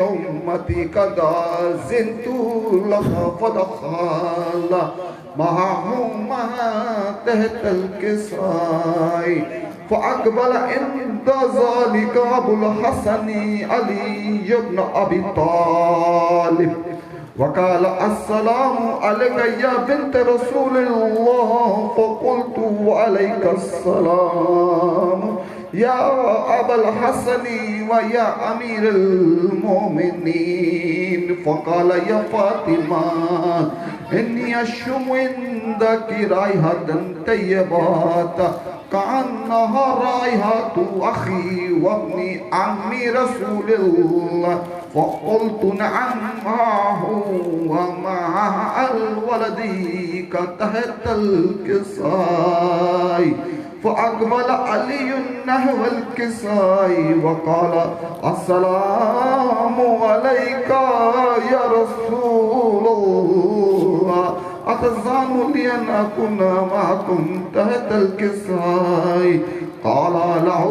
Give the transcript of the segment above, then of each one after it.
أمتي قد أذنت لك فدخل معهما تحت الكساء فأقبل عند ذلك أبو الحسن علي بن أبي طالب وقال السلام عليك يا بنت رسول الله فقلت وعليك السلام يا أبا الحسن ويا أمير المؤمنين فقال يا فاطمة إني أشم عندك رائحة طيبة كأنها رائحة أخي وابن عمي رسول الله فقلت نعم معه ومع الولد تحت الكساء فأقبل علي نحو الكساء وقال السلام عليك يا رسول الله أتزعم لي أن أكون معكم تحت الكساء قال له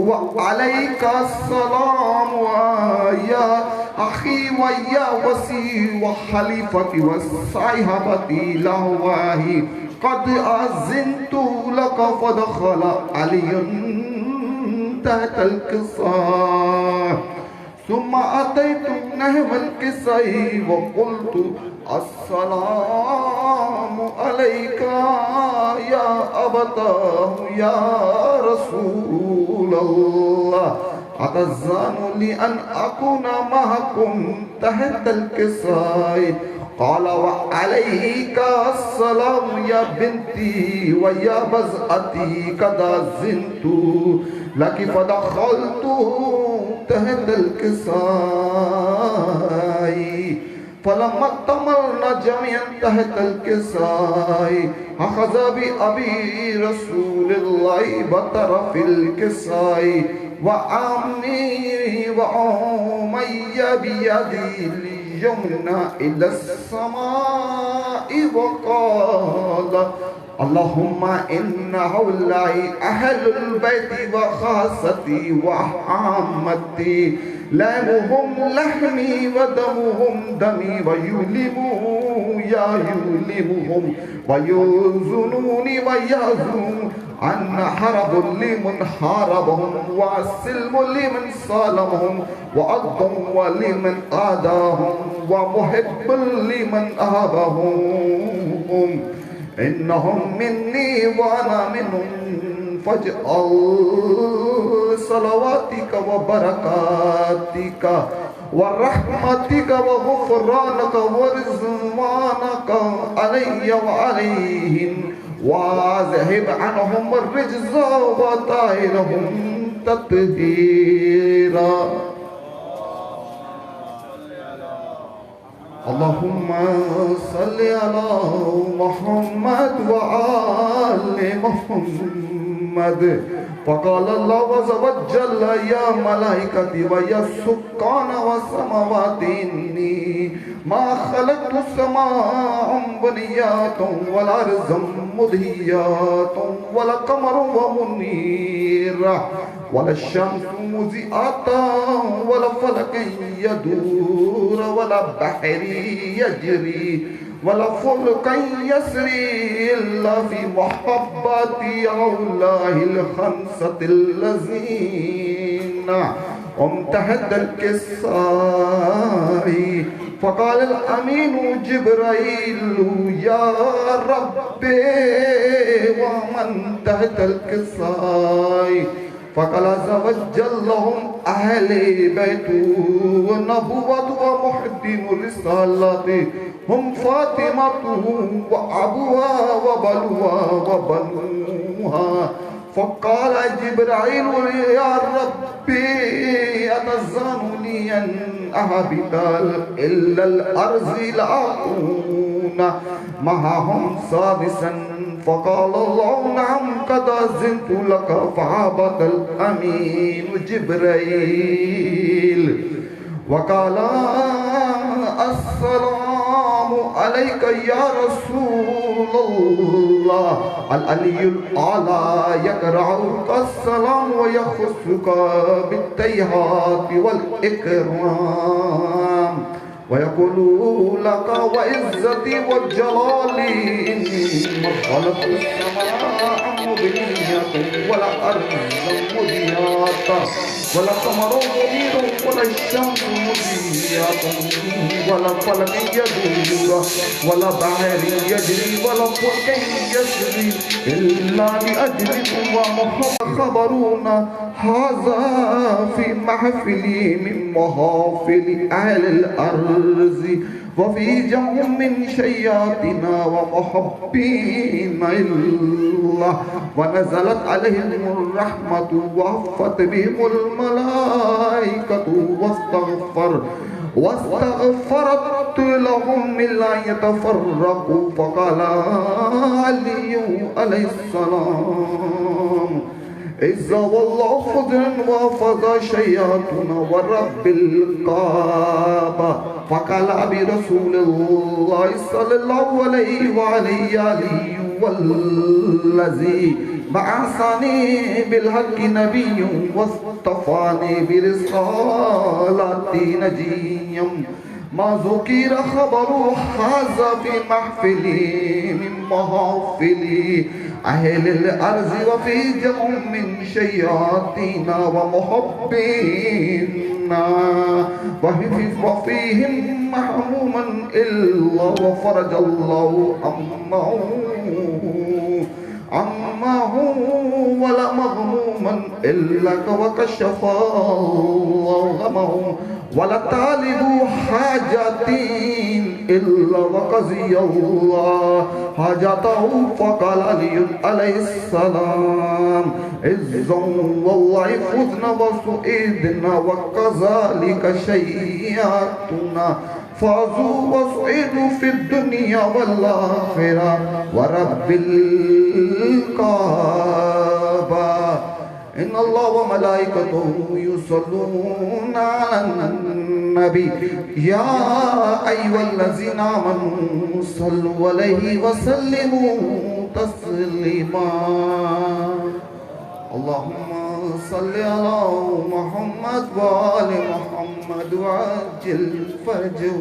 وعليك السلام يا أخي ويا وسي وخليفتي وصاحبتي لهواه قد أذنت لك فدخل علي تحت الكساء ثم أتيت نحو الكساء وقلت السلام عليك يا أبتاه يا رسول الله أتزان لي أن أكون معكم تحت الكساء قال وعليك السلام يا بنتي ويا بزأتي قد أذنت لك فدخلت تحت الكساء فلما اكتملنا جميعا تحت الكساء أخذ بأبي رسول الله بطرف الكساء وعمي وأمي بيدي اليمنى إلى السماء وقال اللهم إن هؤلاء أهل البيت وخاصتي وعامتي لحمهم لحمي ودمهم دمي ويؤلمهم ويؤذنوني ويأذون أن حرب لمن حاربهم وسلم لمن صالمهم وأضم لمن آداهم ومحب لمن أهابهم إنهم مني وأنا منهم فاجعل صلواتك وبركاتك ورحمتك وغفرانك ورضوانك علي وعليهم واذهب عنهم الرجز وطهرهم تطهيرا اللهم صل على محمد وآل محمد فقال الله عز وجل يا ملائكتي ويا سكان والسماوات إني ما خلقت السماء بنيات والأرض مدهيات ولا قمر ومنير ولا الشمس مضيئة ولا فلك يدور ولا بحر يجري ولا فلك يسري إلا في محبة أولاه الخمسة الذين هم تحت الكساء فقال الأمين جبرائيل يا ربي ومن تحت الكساء فقال عز وجل لهم أهل بيت ونبوة ومحدم الرسالة هم فاطمة وأبوها وبلوها وبنوها فقال جبرائيل يا ربي أتزانني أن أهبط إلا الأرض لأكون معهم سادسا فقال الله نعم قد أذنت لك فهبط الأمين جبرائيل وقال السلام عليك يا رسول الله العلي الأعلى يقرعك السلام ويخصك بالتيهات والإكرام ويقول لك وعزتي وجلالي إني خلقت السماء مبنية والأرض مضيئة ولا قمر منير ولا الشمس مضيئة ولا فلك يدور ولا بحر يجري ولا فلك يسري إلا لأجلكم ومحمد خبرونا هذا في محفلي من محافل أهل الأرض وفي جمع من شياطنا ومحبين الله ونزلت عليهم الرحمة وعفت بهم الملائكة واستغفرت لهم من لا يتفرقوا فقال علي عليه السلام إذا والله خضرا وفض شياطنا ورب الكعبة فقال أبي رسول الله صلى الله عليه وآله والذي بعثني بالحق نبي واصطفاني برسالة نجيا ما ذكر خبر هذا في محفلي من محافلي أهل الأرض وفي جمع من شياطين ومحبينا وفيهم محموما إلا وفرج الله عمه ولا مغموما إلا وكشف الله غمه ولا طالب حاجتين إلا وقضي الله حاجته فقال علي عليه السلام إذا والله فزنا وسئدنا وكذلك شيئاتنا فازوا وسعدوا في الدنيا والآخرة ورب الكعبة إن الله وملائكته يصلون على النبي يا أيها الذين آمنوا صلوا عليه وسلموا تسليما اللهم صل على محمد وآل محمد وعجل فرجه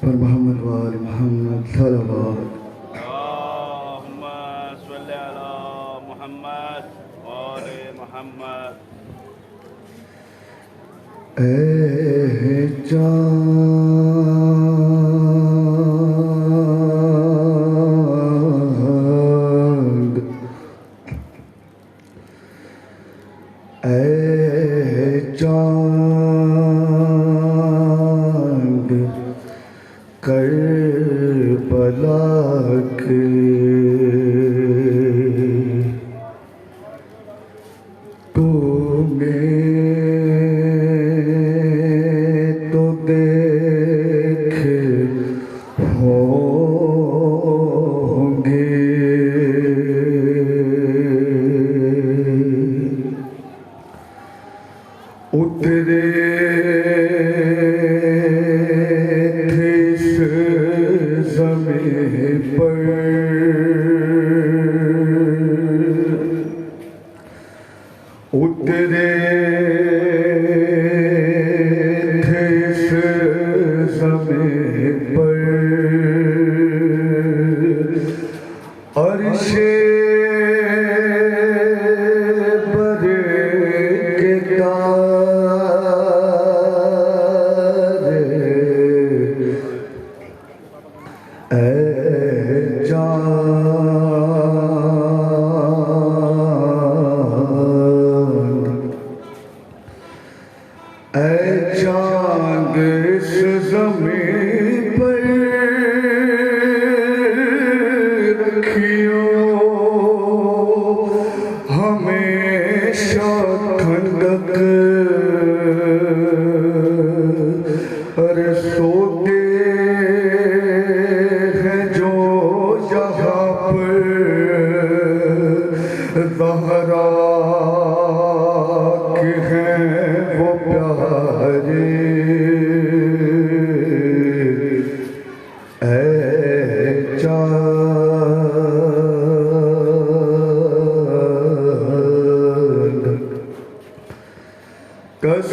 پر محمد وآل محمد صلوات اللهم صل على محمد وآل محمد اے چاند اے چاند کربلا کے تو تو دیکھ ہوں گے اترے اترے تھے اس زمین پر عرش برے کے تارے اے چاند اس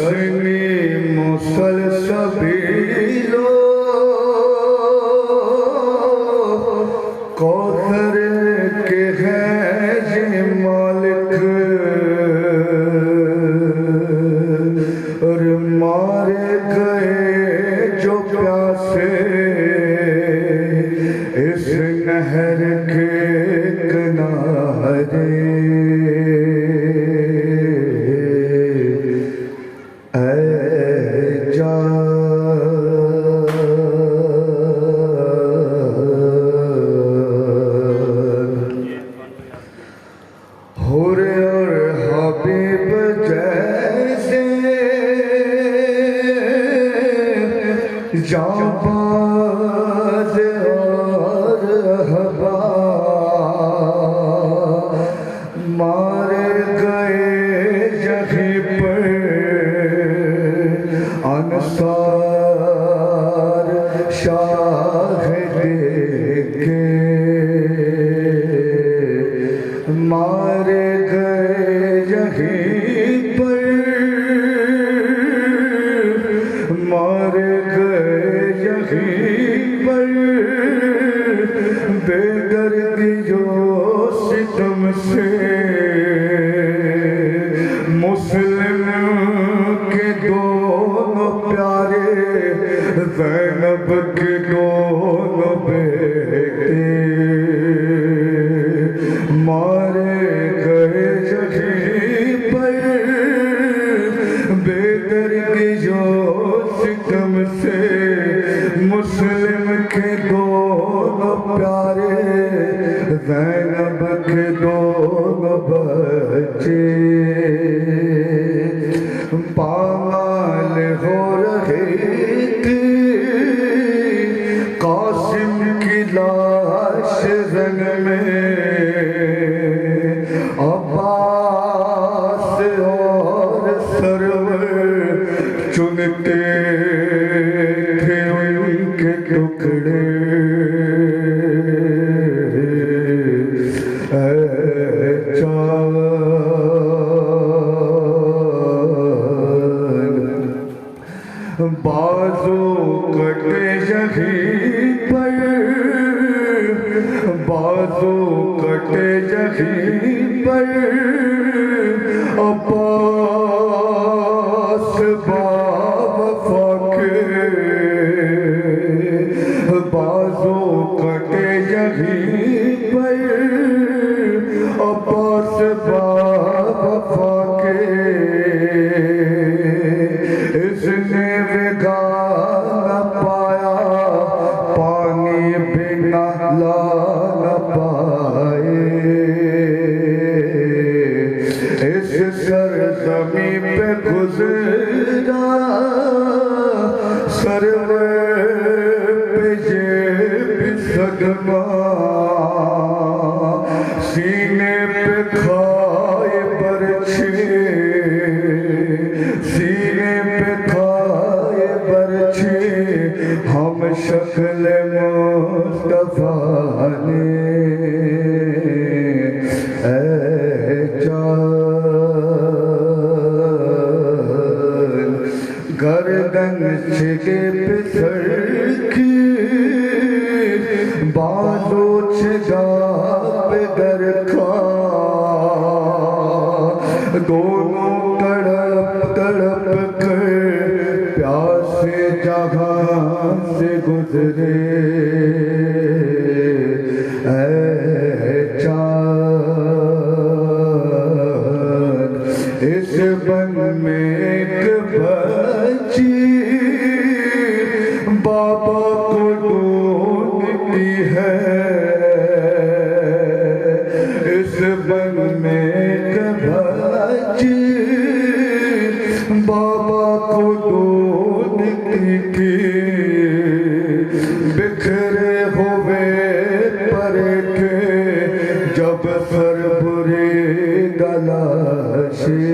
حسنی مسلسبیلو کوثر کے ہیں یہ مالک اور مارے گئے جو پیاسے اس نہر کے کنارے جانباز اور حبا مارے گئے یہیں پر انصار شاہد کے مارے گئے یہیں پر مارے گئے یہیں پر بے دردی جو ستم سے مسلم کے دونوں پیارے زینب کے دونوں بیٹے مارے گئے یہیں پر بے دردی جو ستم سے مسلم کے دونوں پیارے زینب کے دونوں بچے پامال ہو رہے تھے قاسم کی لاش رنگ میں عباس اور سرور چنتے تھے ان کے ٹکڑے بازو کٹے یہیں پر بازو کٹے یہیں پر عباس باوفا کے بازو کٹے یہیں پر عباس باوفا کے اس نے بگانا پایا پانی بنا لا نہ پائے اس سرزمین پہ گزرا سرور پہ یہ بھی صدمہ سینے پہ کھائے برچھے سینے پہ کھائے برچھے ہم شکل مصطفیٰ نے اے جان گردن چھگے پسر کی بازو چھگا پہ درکھا دونوں تڑپ تڑپ کر پیاسے جہاں سے گزرے اے چاند اس بن میں ایک بچی بابا کو ڈھونڈتی ہے اس بن میں ایک بچی بابا کو ڈھونڈتی تھی بکھرے ہوئے پر کے جب سر برے گلاشے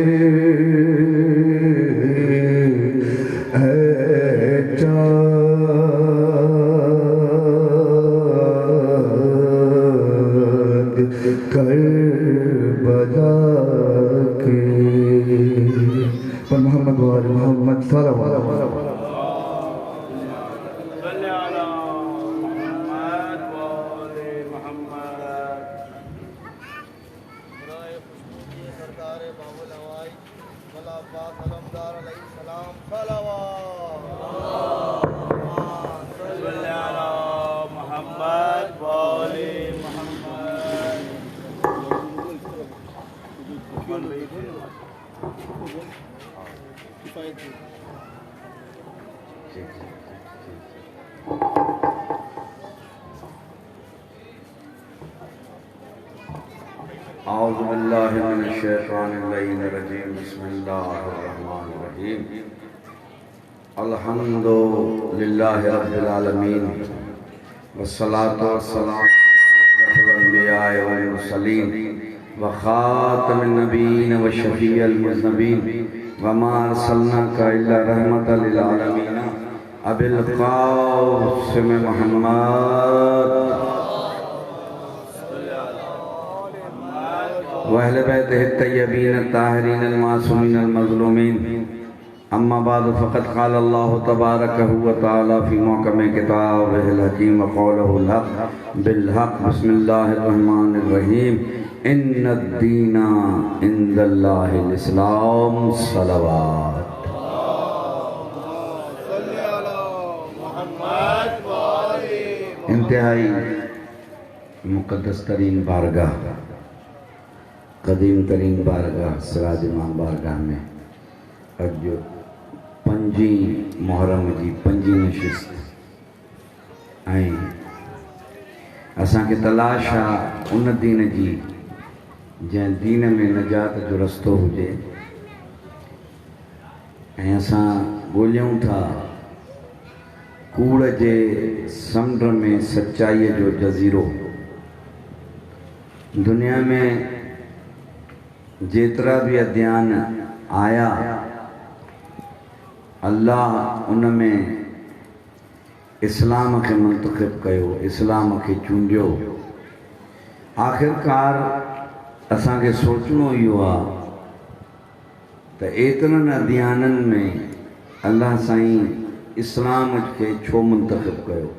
محمد صلوات صلی علی محمد وآل محمد برائے خوشبودی سرکار باب الہوائی ولا عباس علمدار علیہ السلام صلوات صلی علی محمد وآل محمد اعوذ باللہ من الشیطان الرجیم بسم اللہ الرحمن الرحیم الحمد للہ رب العالمین والصلاة والسلام على الانبیاء والمرسلین وخاتم النبیین وشفیع المذنبین وما ارسلناک الا رحمۃ للعالمین ابی القاسم محمد وأهل بيته الطيبين الطاهرين المعصومين المظلومين أما بعد فقد قال الله تبارك وتعالى في محكم كتابه الحكيم وقوله الحق بالحق بسم الله الرحمن الرحيم إن الدين عند الله الإسلام صلوات انتہائی مقدس ترین بارگاہ قدیم ترین بارگاہ سراج امام بارگاہ میں اجو پنجی محرم جی پنجی نشست آئیں اساں کے تلاش ان دین جی جن دین میں نجات جو رستو ہوجے اساں گولیوں تھا کوڑ جے سمندر میں سچائی جو جزیرو دنیا میں جیترا بھی ادیان آیا اللہ ان میں اسلام کے منتخب کیو اسلام کے چونڈیو آخرکار اساں کے سوچنو ہی ہوا تو ایترن ادیانن میں اللہ سائیں اسلام کے چھو منتخب کیو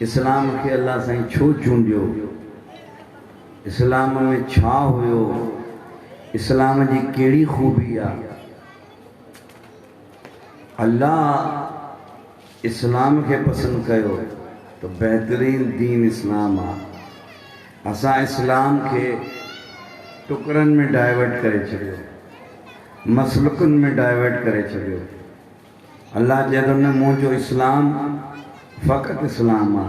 اسلام کے اللہ سائیں چھو چونڈیو اسلام میں چھا ہوئیو اسلام جی کیڑی خوبی آ اللہ اسلام کے پسند کیو تو بہترین دین اسلام آ اساں اسلام کے ٹکرن میں ڈائیورٹ کرے چھڑیو مسلکن میں ڈائیورٹ کرے چھڑیو اللہ جدوں نے مونجو اسلام فقط اسلام آ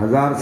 1000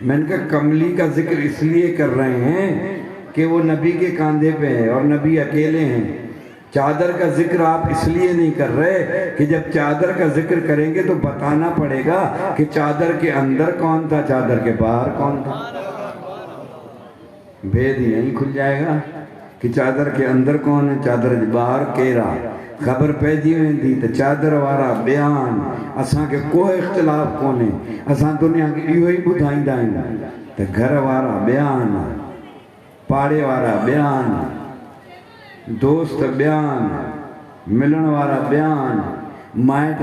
میں نے کہا کملی کا ذکر اس لیے کر رہے ہیں کہ وہ نبی کے کاندھے پہ ہے اور نبی اکیلے ہیں. چادر کا ذکر آپ اس لیے نہیں کر رہے کہ جب چادر کا ذکر کریں گے تو بتانا پڑے گا کہ چادر کے اندر کون تھا، چادر کے باہر کون تھا. بھید یہیں کھل جائے گا کہ چادر کے اندر کون ہے، چادر کے باہر کیرا. خبر پیجی ویندی تو چادر وارا بیان اساں کے کوئی اختلاف کونے، اساں دنیا کی ایو ہی بدھائیں دائیں تو گھر وارا بیان، پاڑے وارا بیان، دوست بیان، ملن وارا بیان، مائٹ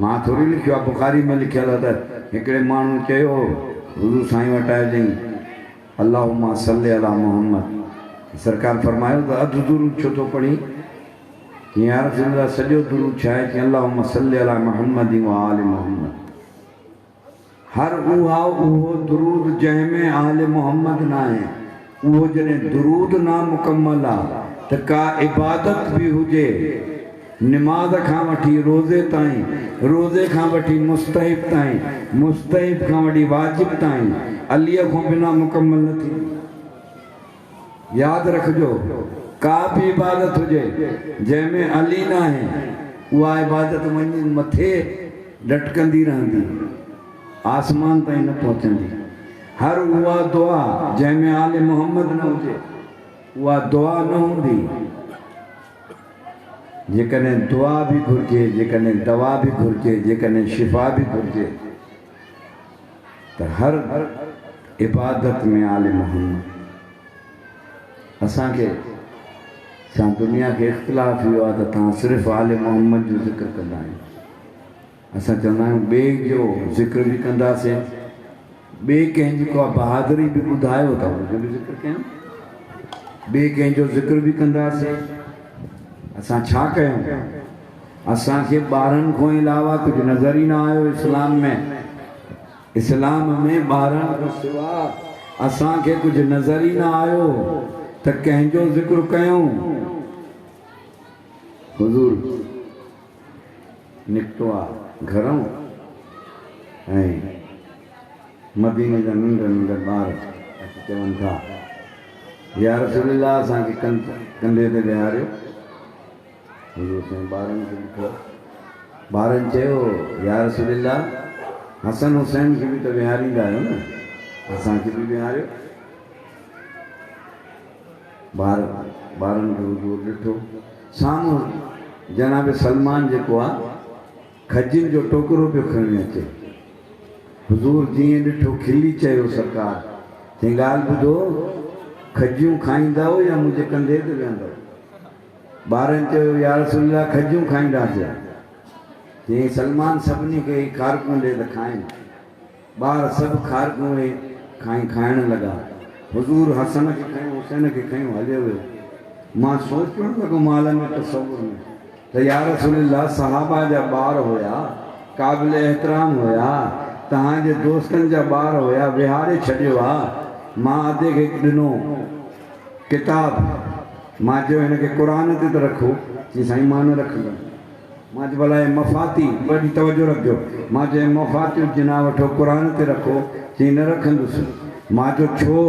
ماں تھوڑی لکھیو ہے، بخاری میں لکھیا تھا ہکڑے مانو چیو حضور سائیں وٹائے جائیں اللہم صلی علی محمد. سرکار فرمایا تو ادھ درود چھو تو پڑھی کہ یا رسول اللہ سجو درود چھائے کہ اللہم صلی علی محمد و آل محمد. ہر اوہ درود جہاں میں آل محمد نہ ہے، وہ جنہیں درود نہ مکمل آ تو کا عبادت بھی ہوجے، نماز کھاں وٹھی روزے تائیں، روزے کھاں وٹھی مستحب تائیں، مستحب کھاں وٹھی واجب تائیں، علیہ کو بنا مکمل نہ تھی. یاد رکھ جو کا بھی عبادت ہوجے جہاں میں علی نہ ہے وہ عبادت ونی متھے ڈٹکندی رہندی، آسمان تائیں نہ پہنچندی. ہر وہ دعا جہاں میں آل محمد نہ ہوجے وہ دعا نہ ہوندی. جیکنے دعا بھی گھرجے، جیکنے دوا بھی گھرجے، جیکنے شفا بھی گھرجے تو ہر عبادت میں آل محمد. اساں کے سان دنیا کے اختلاف ہوا تو تاں صرف آل محمد جو ذکر کرنا ہے. اساں چاہنا ہے بے جو ذکر بھی کندہ سے بے کہیں جو کو بہادری بھی بدھائے ہوتا ہو جو بھی ذکر کہیں بے کہیں جو ذکر بھی کندہ سے. اساں چھا کہیں اساں کے بارن کو علاوہ کچھ نظر ہی نہ آئے اسلام میں. اسلام میں بارن کو سوا اساں کے کچھ نظر ہی نہ آئے تو کہیں جو ذکر کہوں. حضور نکتو آ گھروں مدینے جا نندر نندر بار چون تھا یا رسول اللہ اساں کے کندھے تے بیہاریو. حضور سے بارن کے لکھو بارن چیو یا رسول اللہ حسن حسین کی بھی تو بیہاری دائیو نا، اساں کی بھی بیہاریو. بارن کے حضور ڈٹھو سامو جناب سلمان جے کو کھجن جو ٹوکرو پہ کھڑنے اچے. حضور جیئے ڈٹھو کھلی چاہیو سرکار چنگال بدھو کھجیوں کھائیں ہو یا مجھے کندھے دے بیندو. بارن چاہیو یا رسول اللہ کھجیوں کھائیں دا سے یہ سلمان سبنی کے کارکوں دے دکھائیں. بار سب کارکوں میں کھائیں لگا. حضور حسن کے کھائیں حسین کے کھائیں والے ہوئے. ماں سوچ پڑھتا کہ مالا میں تصور میں تو یا رسول اللہ صحابہ جا بار ہویا قابل احترام ہویا تہاں جے دوستن جا بار ہویا وہارے چھڑیو آ. ماں آدھے کے دنوں کتاب ماں جو ہے کہ قرآن تے تو رکھو چی سائیں ماں نہ رکھ گا. ماں جو بلائے مفاتی بڑی توجہ رکھ جو ماں جو مفاتی جنا وٹھو قرآن تے رکھو چی نہ رکھن دوسرے. ماں جو چھو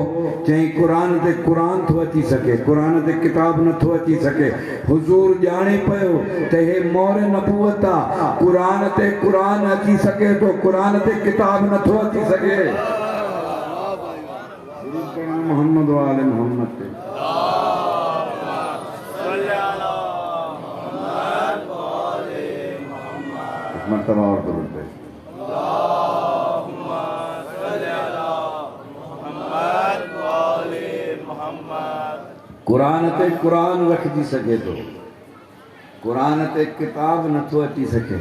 چاہیں قرآن تے قرآن تھو اچی سکے قرآن تے کتاب نہ تھو اچی سکے. حضور جانے پہو تے مور نبوتا قرآن تے قرآن اچی سکے تو قرآن تے کتاب نہ تھو اچی سکے. محمد و آل محمد تے مرتبہ اور درود پہ قرآن تے قرآن رکھ دی سکے تو قرآن تے کتاب نہ تو اچی سکے.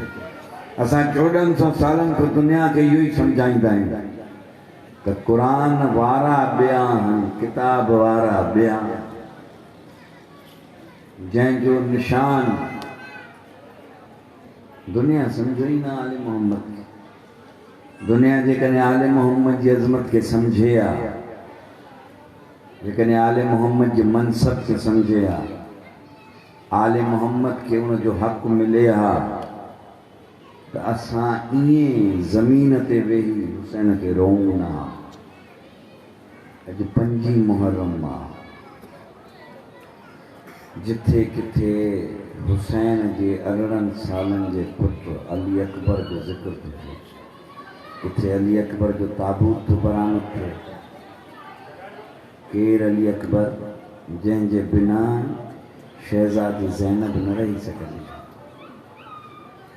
اساں 1400 سالن کو دنیا کے یوں ہی سمجھائیں دائیں کہ قرآن وارا بیان کتاب وارا بیان جن جو نشان دنیا سمجھوئی نہ آل محمد کی. دنیا جے کنے آل محمد جی عظمت کے سمجھے آ لیکن آل محمد جی منصب کے سمجھے آ آل محمد کے انہوں جو حق ملے آ تو اساں این زمین تے وہی حسین کے رونا اج 5 محرم جتھے کتھے حسین جے 18 سالن جے پتر علی اکبر جو ذکر تھے کتھے علی اکبر جو تابوت تو برآمد تھے کیر علی اکبر جن جے بنا شہزادی زینب نہ رہی سکندی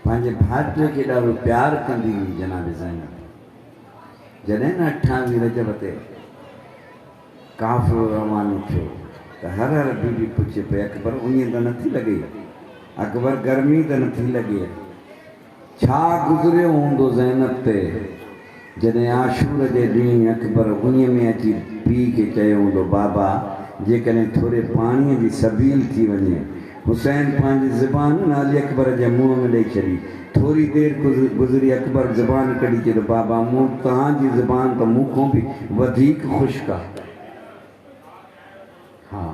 پانچے بھاٹے کے ڈارو پیار کندی ہوئی جناب زینب جنہیں نا 28 رجب تے کافر روانو تھو تو ہر بی بی پوچھے پہ اکبر انہیں تو نہ تھی لگئی اکبر گرمی تو نہ تھی لگی چھا گزرے ہوندو زینب تے جنہیں عاشور جے ڈین اکبر انہیں میں اچھی پی کے چاہے ہوندو بابا جے کنے تھوڑے پانی دی سبیل تھی ونے حسین پانچ زبان علی اکبر جے منہ میں لے چلی تھوڑی دیر گزری اکبر زبان کڑی چلو بابا منہ تہاں جی زبان تو منہ کو بھی ودھیک خشکا ہاں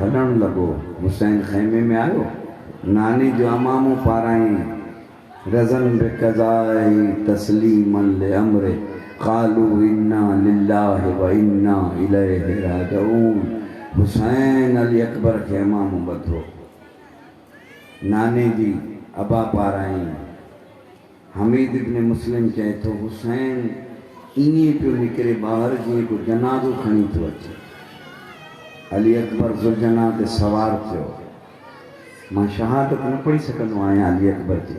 ہلن لگو حسین خیمے میں آئو نانی جو اماموں پارائیں رزن بقضائی تسلیما لامر قالوا انا للہ و انا الیہ راجعون حسین علی اکبر کے اماموں بدھو نانے جی ابا پارائیں حمید ابن مسلم چاہے تو حسین اینی پیو نکرے باہر جی کو جنازو کھنی تو اچھے علی اکبر ذوالجناح تے سوار تھو ماں شہادت نہ پڑھی سکندو آیا علی اکبر جی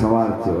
سوار تھو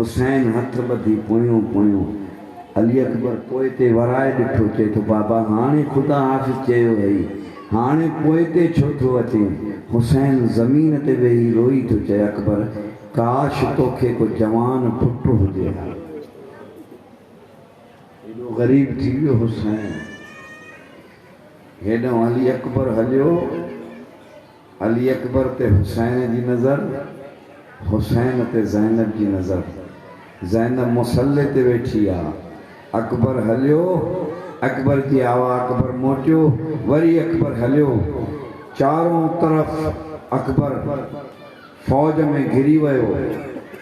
حسین ہتھ بدھی پویوں علی اکبر پوئے تے ورائے ڈٹھو چے تو بابا ہانے خدا حافظ چیو ہے ہانے پوئے تے چھو تھو اچے حسین زمین تے وہی روئی تو چے اکبر کاش توکھے کو جوان پھٹ ہو جے غریب تھی ویو حسین ہیڈوں علی اکبر ہلیو علی اکبر تے حسین جی نظر حسین تے زینب جی نظر زینب مسلح تے بیٹھی اکبر ہلیو اکبر جی آوا اکبر موٹیو وری اکبر ہلیو چاروں طرف اکبر فوج میں گھری ویو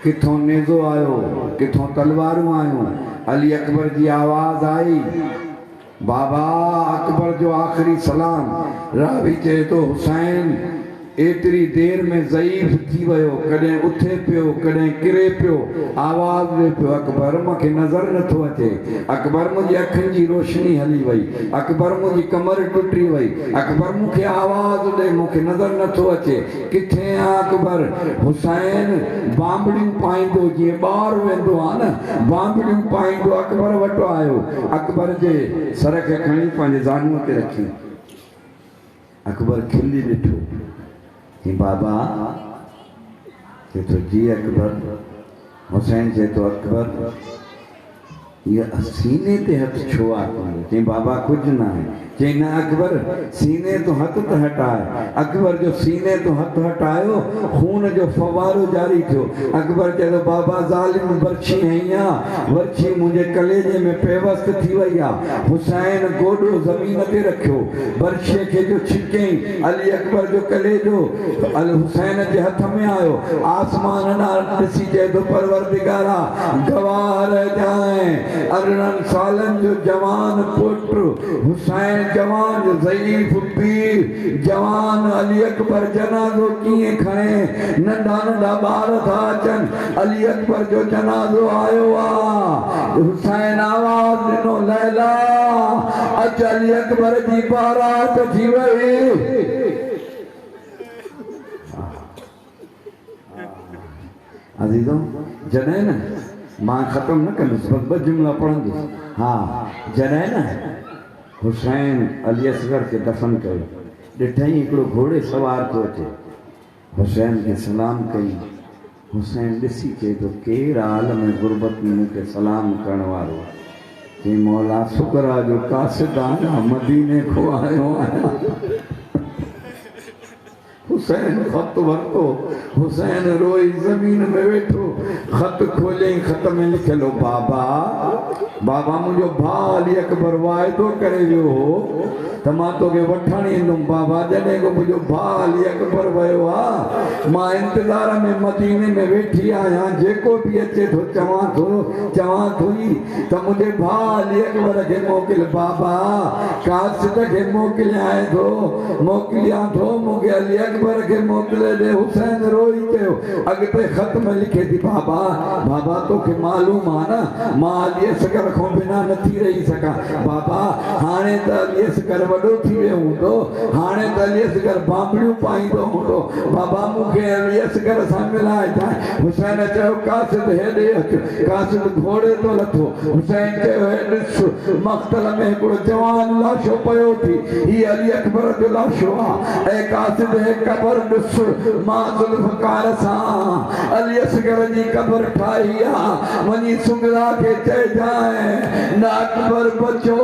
کتھوں نیزو آیو کتھوں تلواروں آیوں علی اکبر جی آواز آئی بابا اکبر جو آخری سلام راوی چاہے تو حسین ایتری دیر میں ضعیف تھی ویو کڑیں اٹھے پیو کڑیں کرے پیو آواز دے پیو اکبر مکھے نظر نہ تھو اچے اکبر مجھے اکھن جی روشنی ہلی وئی اکبر مجھے کمر ٹوٹی وئی اکبر مکھے آواز دے مکھے نظر نہ تھو اچے کتھے اکبر حسین بامبڑیوں پائیں دو جی بار ویندو آنا بامبڑیوں پائیں دو اکبر وٹو آئیو اکبر جے سرکھے کھنی پانچے زانوں تے رکھی اکبر کھلی ڈٹھو کہ بابا کہ تو جی اکبر حسین سے تو اکبر یہ سینے تے ہتھ چھوا کرو کہ بابا کچھ نہ ہے کہ نہ اکبر سینے تو ہتھ تو ہٹائے اکبر جو سینے تو ہتھ ہٹائیو خون جو فوارو جاری تھو اکبر کہہ دو بابا ظالم برچھی ہیں ورچھی مجھے کلیجے میں پیوست تھی ویا حسین گوڑو زمین تے رکھو برچھے کے جو چھکیں علی اکبر جو کلیجو حسین کے ہتھ میں آئو آسمان نہ رسی جے دو پروردگارا گواہ رہ جائیں 18 سالن جو جوان پتر حسین جوان جو ضعیف پیر جوان علی اکبر جنازو کیے کھائیں ننڈا ننڈا بار تھا چن علی اکبر جو جنازو آئیو حسین آواز دنو لیلا اچ علی اکبر جی بارات تھی وئی عزیزوں جنہیں نا ماں ختم نہ کرنے بس جملہ پڑھن دو ہاں جنہیں نا حسین علی اصغر کے دفن کرو ڈٹھائیں اکڑو گھوڑے سوار کو اچے حسین کے سلام کئی حسین ڈسی کے تو کیر عالم غربت میں کے سلام کرنوارو کہ مولا شکرہ جو قاصدانہ مدینے کو آئے ہو آیا حسین خط ورتو حسین روئی زمین میں بیٹھو خط خط کھولیں خط میں لکھلو بابا بابا مجھو بھا علی اکبر وائدو کرے جو ہو تما تو کے وٹھانی اندم بابا جنے کو مجھو بھا علی اکبر ویو ماں انتظار میں مدینے میں بیٹھی آیا جے کو بھی اچے تو چوان تھوئی تو مجھے بھا علی اکبر کے موکل بابا قاصد کے موکل آئے دو موکلیاں دو مجھے علی اکبر کے موکلے دے حسین روئی تے ہو اگتے خط میں لکھے دی بابا تو کہ معلوم آنا ماں علی اکبر کو بنا نہ تھی رہی سکا بابا ہانے تا علی اکبر وڈو تھی وے ہوں تو ہانے تا علی اکبر بامڑیوں پائیں تو ہوں تو بابا مجھے علی اکبر سا ملائے جائیں حسین چاہو قاصد ہے دے قاصد گھوڑے تو لتھو حسین چاہو ہے نس مقتل میں کڑو جوان لاشو پیو تھی ہی علی اکبر جو لاشو اے قاصد ہے قبر نس ماں ذوالفقار سا علی اکبر جی قبر ٹھائیا منی سنگلا کے چے جائیں نہ اکبر بچو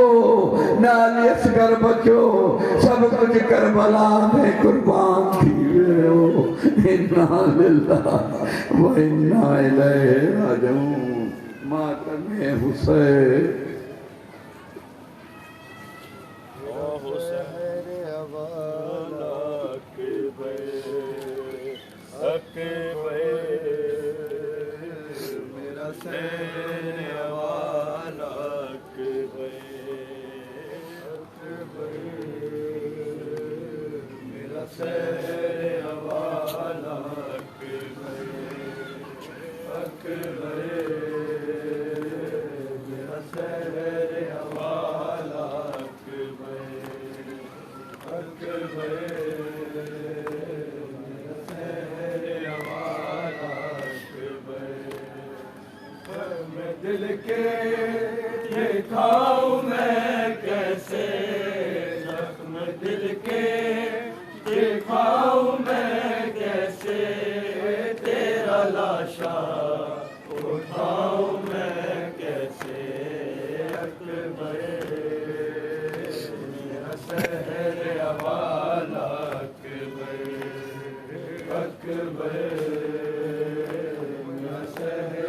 نہ علی اکبر بچو سب کچھ کربلا میں قربان تھی ہو انا للہ و انا الیہ راجعون ماتم حسین دل کے دکھاؤں میں کیسے زخم دل کے دکھاؤں میں کیسے تیرا لاشا اٹھاؤں میں کیسے اکبر میرا شہر حوالہ اکبر اکبر میرا شہر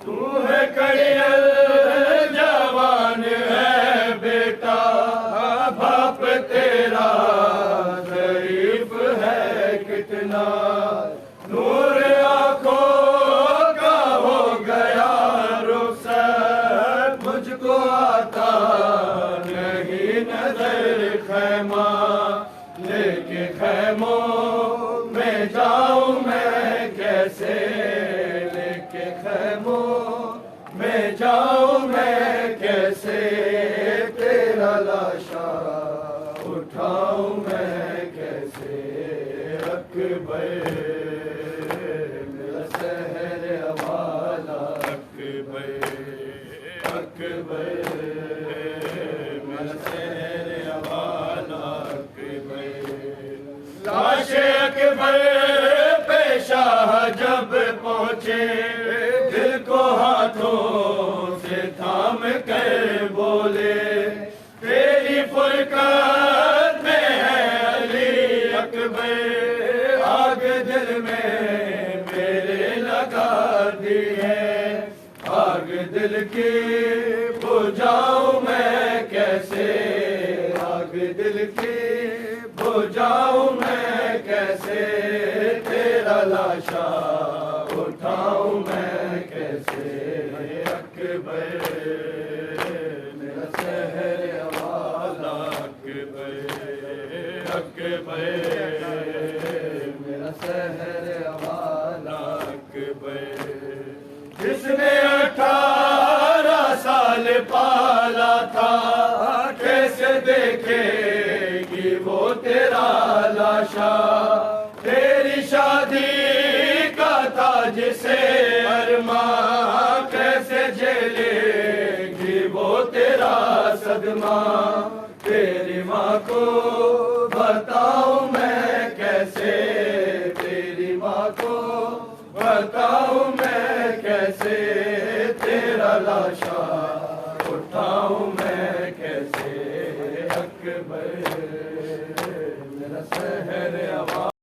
تو ہے کڑیل جوان ہے بیٹا باپ تیرا ضعیف ہے کتنا نور آنکھوں کا ہو گیا رخصت مجھ کو آتا نہیں نظر خیمہ لے کے خیموں میں جاؤں میں کیسے میں جاؤں میں کیسے تیرا لاشا اٹھاؤں میں کیسے اکبر میرا شہر حوالہ اکبر اکبر میرا شہر حوالہ اکبر لاش اکبر پہ شاہ جب پہنچے دل کو ہاتھوں سے تھام کر بولے تیری فرقت میں ہے علی اکبر آگ دل میں میرے لگا دی ہے آگ دل کی بجھاؤں میں کیسے آگ دل کی بجھاؤں میں کیسے تیرا لاشا اٹھاؤں میں کیسے اکبر میرا شہر حوالہ اکبر اکبر میرا شہر حوالہ اکبر جس نے 18 سال پالا تھا کیسے دیکھے گی وہ تیرا لاشا تیری شادی کا تاج سے ارماں کیسے جھیلے گی وہ تیرا صدمہ تیری ماں کو بتاؤں میں کیسے تیری ماں کو بتاؤں میں کیسے تیرا لاشا اٹھاؤں میں کیسے اکبر میرا شہر